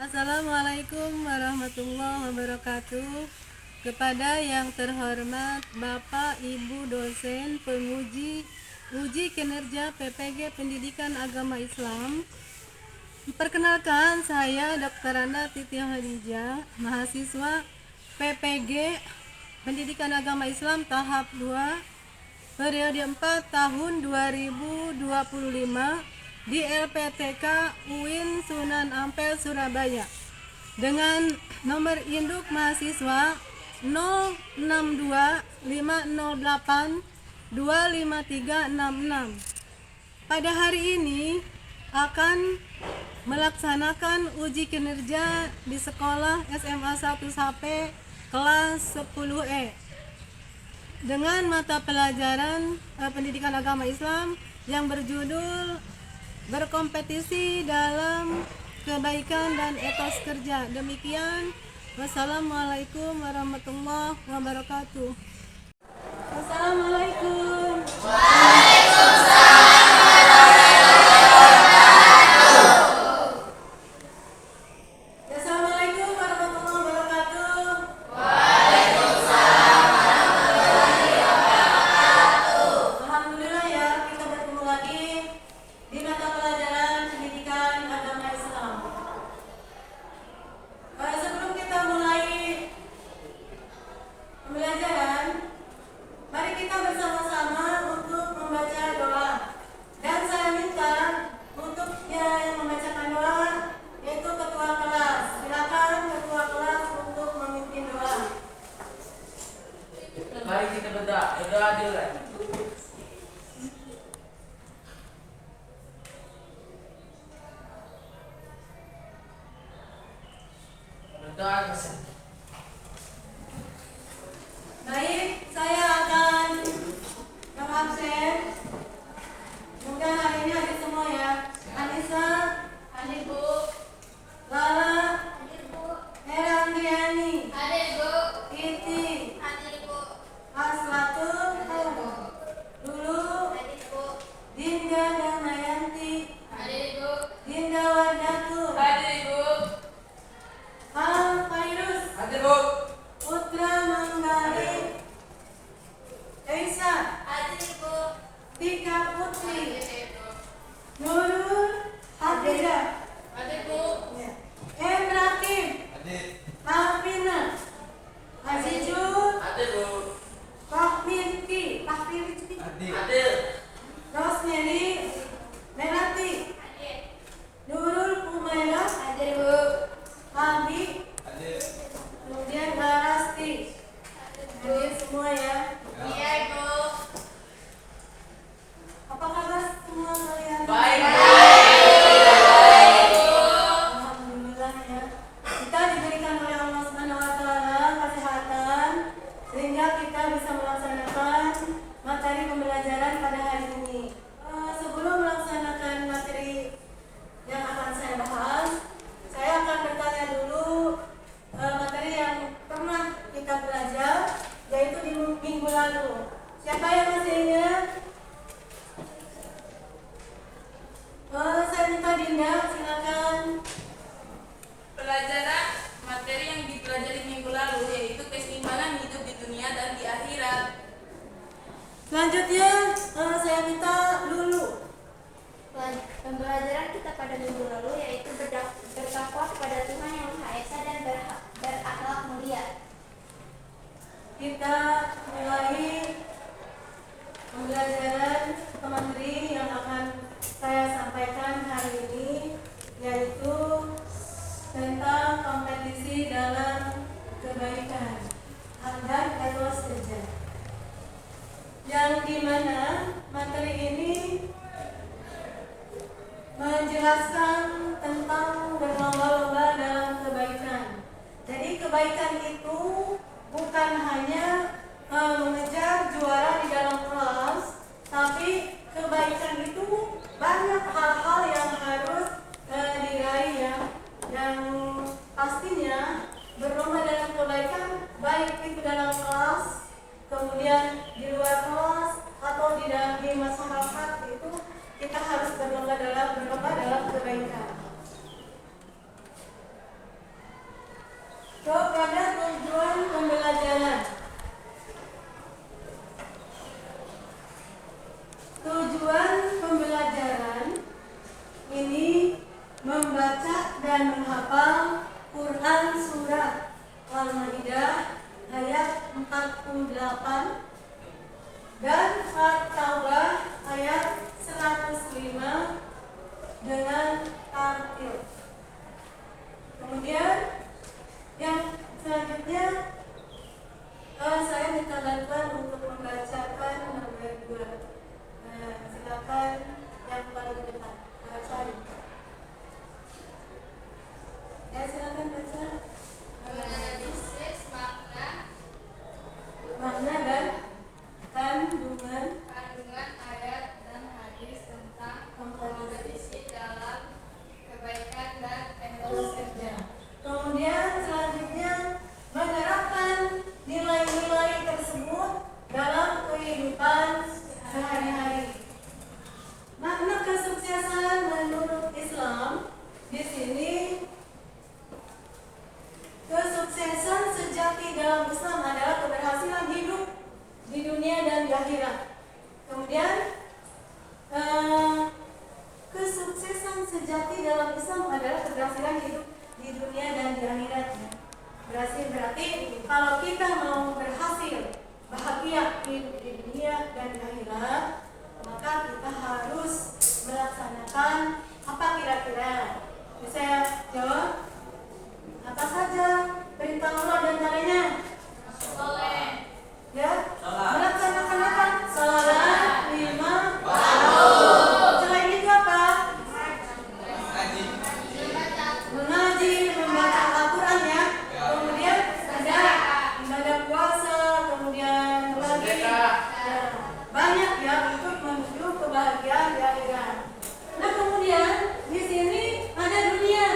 Assalamualaikum warahmatullahi wabarakatuh. Kepada yang terhormat Bapak Ibu dosen penguji uji kinerja PPG Pendidikan Agama Islam, perkenalkan saya Dr. Anda Titi Hadijah, mahasiswa PPG Pendidikan Agama Islam tahap 2 periode 4 tahun 2025 di LPTK UIN Sunan Ampel Surabaya dengan nomor induk mahasiswa 0625082536. Pada hari ini akan melaksanakan uji kinerja di sekolah SMA 1 HP kelas 10E dengan mata pelajaran pendidikan agama Islam yang berjudul berkompetisi dalam kebaikan dan etos kerja. Demikian, wassalamualaikum warahmatullahi wabarakatuh. Wassalamualaikum. Assalamualaikum warahmatullahi wabarakatuh. Alhamdulillah ya, kita bertemu lagi di mata pelajaran pendidikan agama Islam. Sebelum kita mulai pembelajaran, mari kita bersama-sama untuk membaca doa. Dan saya minta untuk yang membacakan doa yaitu ketua kelas. Silakan ketua kelas untuk memimpin doa. Mari kita berdoa dulu. Berdoa bersama. Baik, saya akan mengabsen. Semoga hari ini hadir semua ya. Anissa, Hadir Bu. Lala, Hadir Bu. Hera Andriani, Hadir Bu. Titi, Hadir Bu. Aswatu, Lulu, Hadir Bu. Dinda Damayanti, Hadir Bu. Dinda Wardatu, Hadir Bu. Al Fairuz, Hadir Bu. Putra Manggali, Esa, Hadir Bu. Tika Putri, Hadir Bu. Nurul Hafizah, Hadir Bu. Rakim, Hadir. Malvina, Azizul, Hadir Bu. Fahmirki, Hadir. Rosemary, Melati, Hadir. Nurul Umairah, Hadir Bu. Hadi, Hadir. kemudian Barasti. Hadir semua ya. Iya Bu. Apa kabar semua kalian? Baik. Alhamdulillah ya. Kita diberikan oleh Allah Subhanahu wa taala kesehatan sehingga kita bisa melaksanakan materi pembelajaran pada hari ini. Sebelum melaksanakan materi yang akan saya bahas, saya akan bertanya dulu materi yang pernah kita belajar, yaitu di minggu lalu. Siapa yang masih ingat? Saya minta Dinda, silakan. Pelajaran materi yang dipelajari minggu lalu yaitu keseimbangan hidup di dunia dan di akhirat. Selanjutnya saya minta Lulu. Pembelajaran kita pada minggu lalu yaitu bertakwa kepada Tuhan Yang Maha Esa dan berakhlak mulia. Kita mulai pembelajaran materi yang akan saya sampaikan hari ini, yaitu tentang kompetisi dalam kebaikan dan etos kerja, yang dimana materi ini menjelaskan tentang berlomba-lomba dalam kebaikan. Jadi kebaikan itu bukan hanya mengejar juara di dalam kelas, tapi kebaikan itu banyak hal-hal yang harus diraih ya. Yang pastinya berlomba dalam kebaikan, baik itu dalam kelas, kemudian di luar kelas, atau di masyarakat, itu kita harus berlomba dalam kebaikan. sejati dalam Islam adalah keberhasilan hidup di dunia dan di akhirat. Berhasil berarti kalau kita mau berhasil bahagia hidup di dunia dan di akhirat, maka kita harus melaksanakan apa kira-kira? Bisa jawab? Apa saja perintah Allah dan caranya? Soleh. Ya, Salat. melaksanakan apa? Salat 5 waktu. Selain itu apa? Mengaji, membaca Al-Quran ya. Kemudian ada ibadah puasa, kemudian apa lagi? Sedekah. Ya, banyak ya untuk menuju kebahagiaan di akhirat. Nah kemudian di sini ada dunia.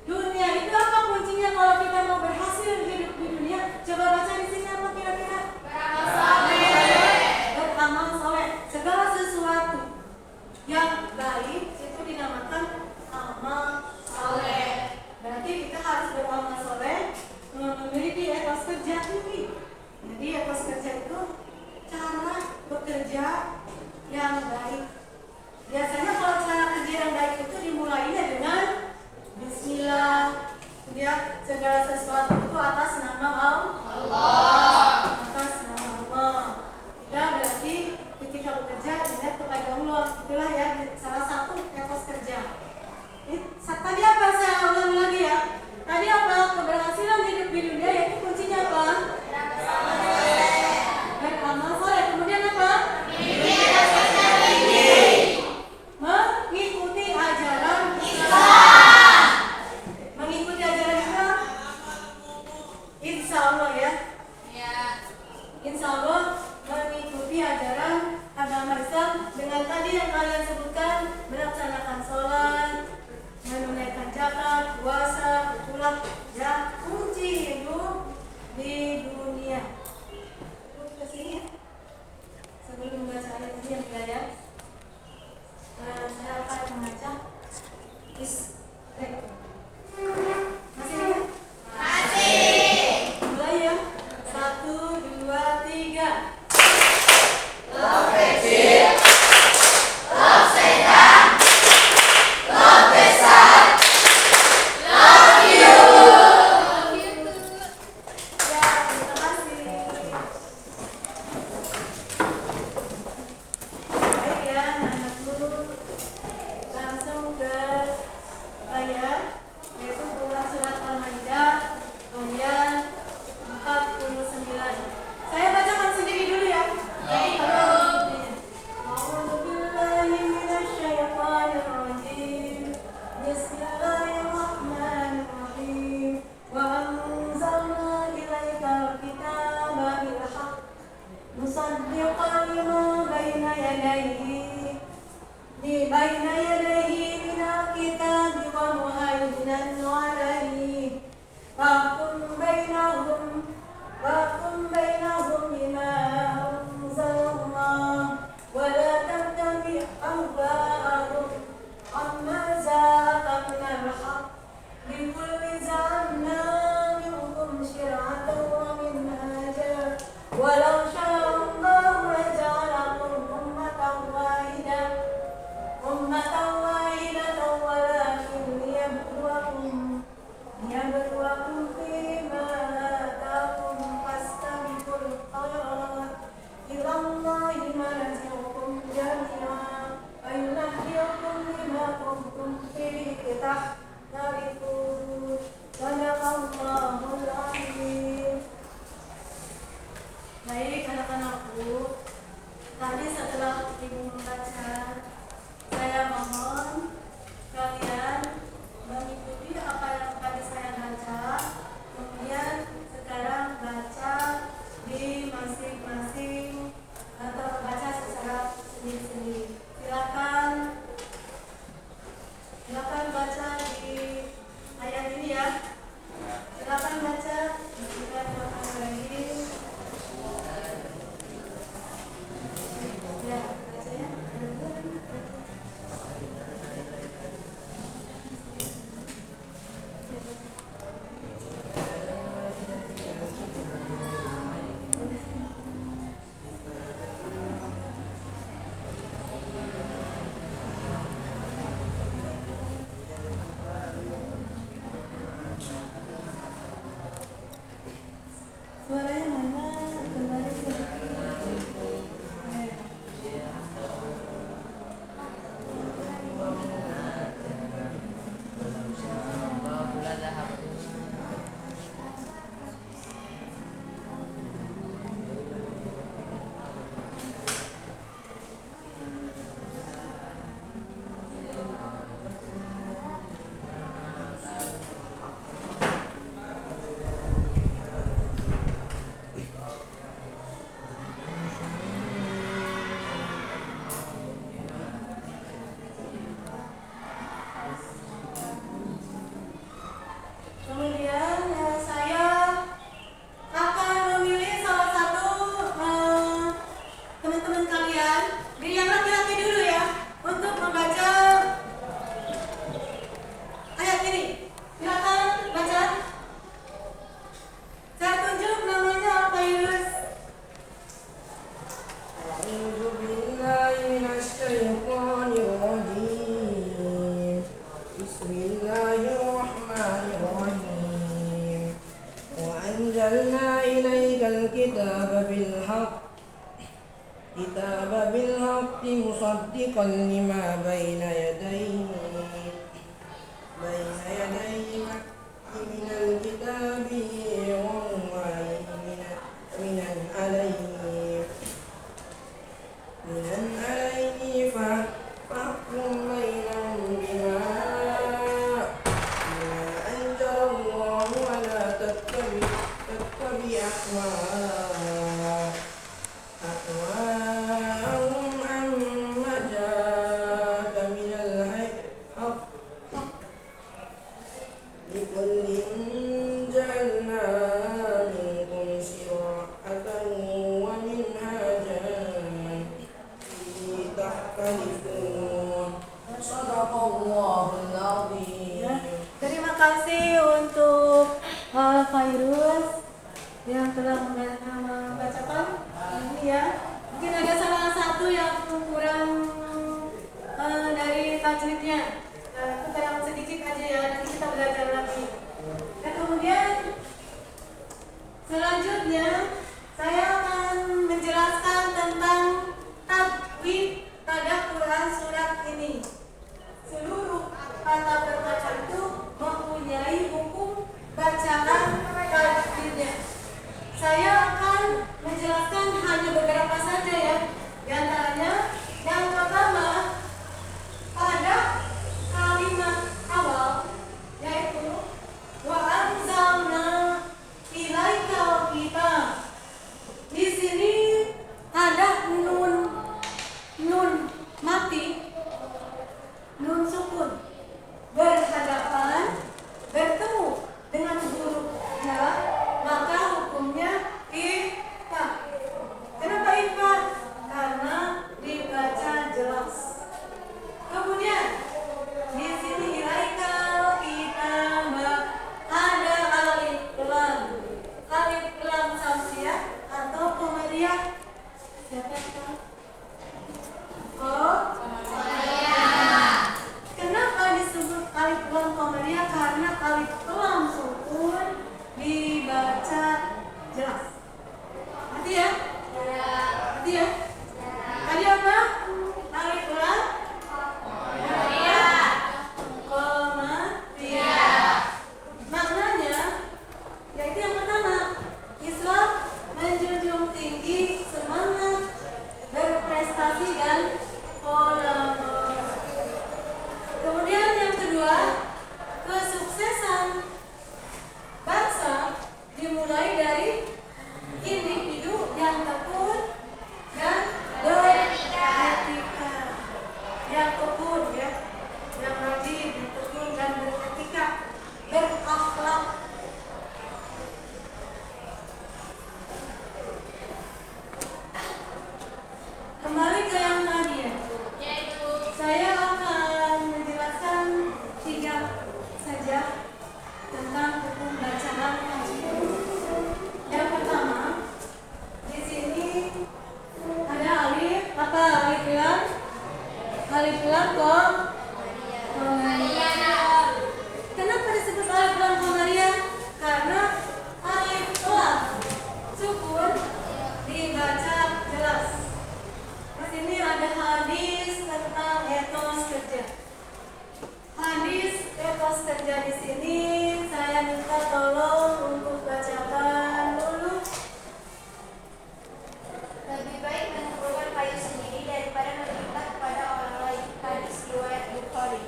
Dunia itu apa kuncinya kalau kita mau berhasil hidup di dunia? Coba baca di sini apa kira-kira? Beramal soleh. Segala sesuatu yang baik itu dinamakan amal soleh. Berarti kita harus beramal soleh, memiliki etos kerja tinggi. Jadi etos kerja itu cara bekerja yang baik. Biasanya kalau cara kerja yang baik itu dimulainya dengan Bismillah. Dia segala sesuatu itu atas nama Allah. Atas nama Allah. Ya berarti ketika bekerja ingat kepada Allah. Itulah ya salah satu etos kerja. Tadi apa saya ulang lagi ya? Tadi apa? Keberhasilan hidup di dunia yaitu kuncinya apa? Beramal soleh. Kemudian apa? Mengikuti ajaran Islam. Mengikuti ajaran Islam. Insya Allah ya. Ya. Insya Allah mengikuti ajaran agama Islam dengan tadi yang kalian sebutkan, melaksanakan sholat, menunaikan zakat, puasa, itulah ya kunci hidup di dunia. Terus ke sini ya. Sebelum membaca ayat ini yang ya. Saya akan membaca Isra. Masih ya? Mulai ya. 1, 2, 3. Love kecil, love sedang, love besar, love you. Ya, terima kasih. Baik ya, anakku. Langsung ke ayat yaitu surat Al-Maidah ayat 49. Saya bacakan sendiri dulu ya. A'udzu billahi minasyaitonir rajim. Bismillahirrahmanirrahim. Wa anzalna ilaikal kitaba bil haqq musaddiqan lima baina yadayhi minal kitabi wa muhaiminan 'alaihi. Fahkum bainahum bima anzalallah wa la tattabi' ahwa'ahum amma ja'aka minal haqq. Likulli ja'alna minkum syir'atan wa minhaja. Walau syaa Allahu laja'alakum ummatan wahidatan walakin liyabluwakum fima ataakum fastabiqul khairat ilallahi marji'ukum jami'an wa yunabbi'ukum bima kuntum fihi takhtalifun. Sadaqallahul azim. Baik anak-anakku, tadi setelah ibu membaca, saya mohon kalian mengikuti apa yang tadi saya baca. Kemudian sekarang baca di masing-masing atau baca secara sendiri-sendiri. Silakan baca di ayat ini ya. Silakan baca. Bismillahirrahmanirrahim. Ya, baca ya. مصدقا لما بين يديه من الكتاب ومهيمنا عليه فاحكم بينهم بما أنزل الله ولا تتبع أهواءهم عما جاءك من الحق لكل جعلنا منكم شرعة ومنهاجا تختلفون صدق الله العظيم. Terima kasih untuk Fairuz yang telah membacakan ini ya. Mungkin ada salah satu yang kurang dari tajwidnya. Itu kurang sedikit aja ya, nanti kita belajar lagi. Dan kemudian selanjutnya saya akan menjelaskan tentang tajwid pada Quran surat ini. Seluruh kata berbaca itu mempunyai hukum bacaan tajwidnya. Saya akan menjelaskan hanya beberapa saja ya. Di antaranya yang pertama pada kalimat awal yaitu wa anzalna ilaikal kitab. Di sini ada nun mati, nun sukun berhadapan bertemu dengan hurufnya, maka hukumnya ikhfa. Kenapa ikhfa? Karena dibaca jelas. Kemudian di sini ilaikal kitab ada alif lam samsiah atau qamariyah. Siapa yang tahu? Oh, kenapa disebut alif lam qamariyah? Karena alif lam sukun dibaca jelas. Ngerti ya? Ngerti ya? Tadi apa? Alif lam qamariyah. Maknanya yaitu yang pertama, Islam menjunjung tinggi semangat berprestasi dan kolaborasi. Kemudian yang kedua, kesuksesan bangsa dimulai dari individu yang tekun dan beretika. Yang tekun ya, yang rajin, yang tekun dan beretika, berakhlak. Kembali ke yang tadi ya. Saya akan menjelaskan 3 saja tentang hukum bacaan tajwid. Yang pertama, di sini ada alif apa? Alif lam qamariyah. Kenapa disebut alif lam qamariyah? Karena alif lam sukun dibaca jelas. Di sini ada hadis tentang etos kerja. Hadis etos kerja di sini saya minta tolong untuk bacakan dulu. Lebih baik mengumpulkan kayu sendiri daripada meminta kepada orang lain. Hadis riwayat Bukhari.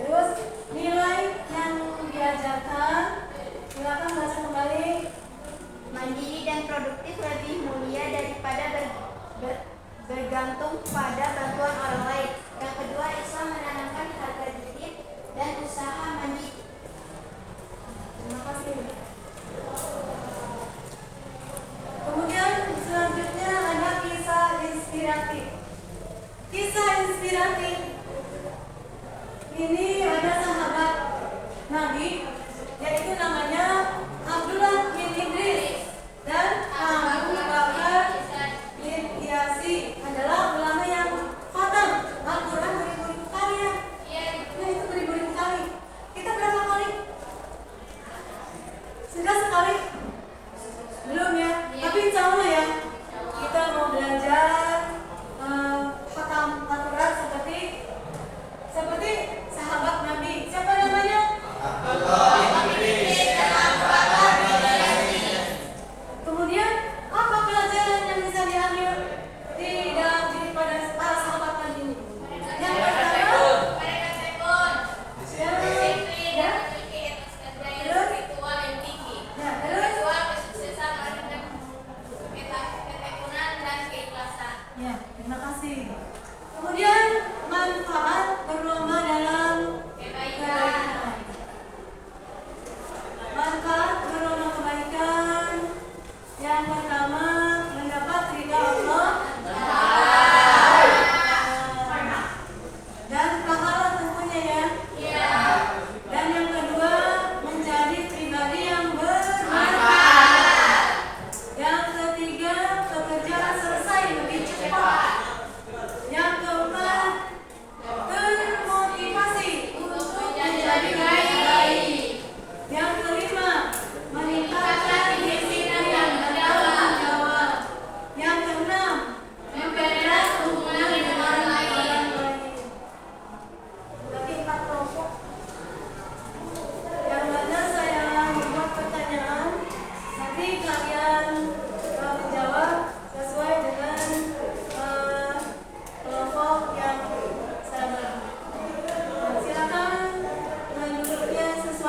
Terus nilai yang diajarkan, silakan baca kembali. Mandiri dan produktif lebih mulia daripada bergantung pada bantuan orang lain. Yang kedua, Islam menanamkan harga diri dan usaha mandiri. Terima kasih. Kemudian selanjutnya ada kisah inspiratif. Kisah inspiratif ini ada sahabat Nabi, yaitu namanya Abdullah bin Idris dan Abu Bakar bin Yasi, adalah ulama yang khatam Al-Quran beribu-ribu kali ya. Nah, itu beribu-ribu kali. Kita berapa kali? Sudah sekali? Belum ya? Tapi insya Allah ya, kita mau belajar khatam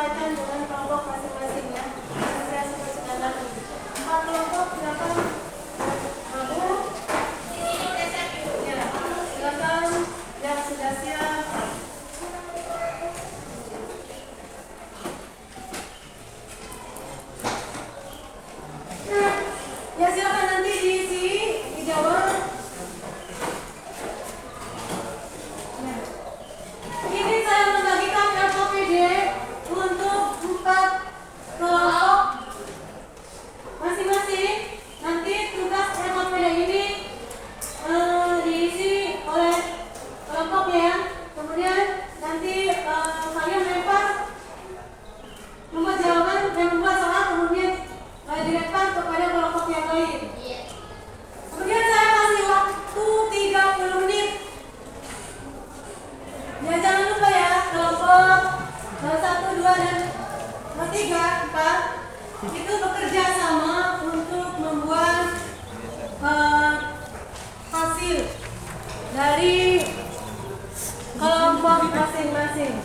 membacakan dengan kelompok masing-masing ya. Saya sebutkan lagi. 4 kelompok silakan. Abu. Ya, silakan yang sudah siap. Ya silakan nanti diisi, dijawab. Ya. Ini saya membagikan LKPD untuk 4 kelompok masing-masing. Nanti tugas LKPD ini diisi oleh kelompoknya ya. Kemudian nanti kalian lempar membuat jawaban dan membuat soal, kemudian dilempar kepada kelompok yang lain. Kemudian saya kasih waktu 30 menit. Ya jangan lupa ya, kelompok 1, 2, dan 3, 4 itu bekerja sama untuk membuat hasil dari kelompok masing-masing.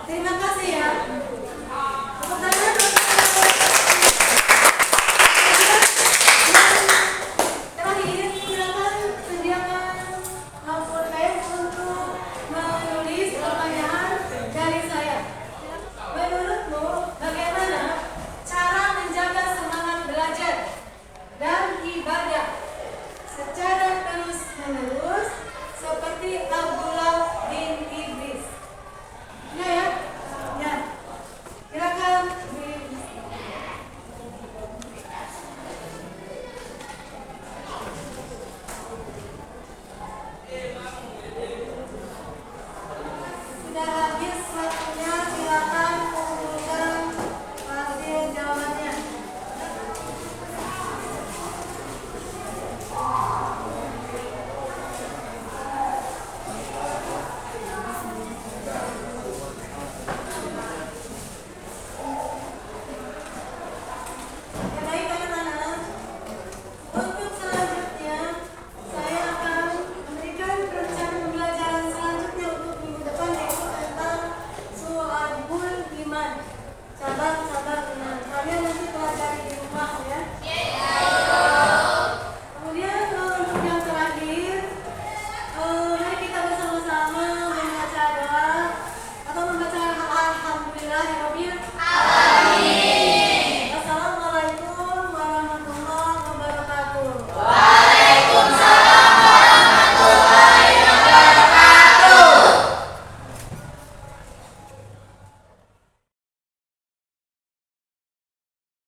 Terima kasih ya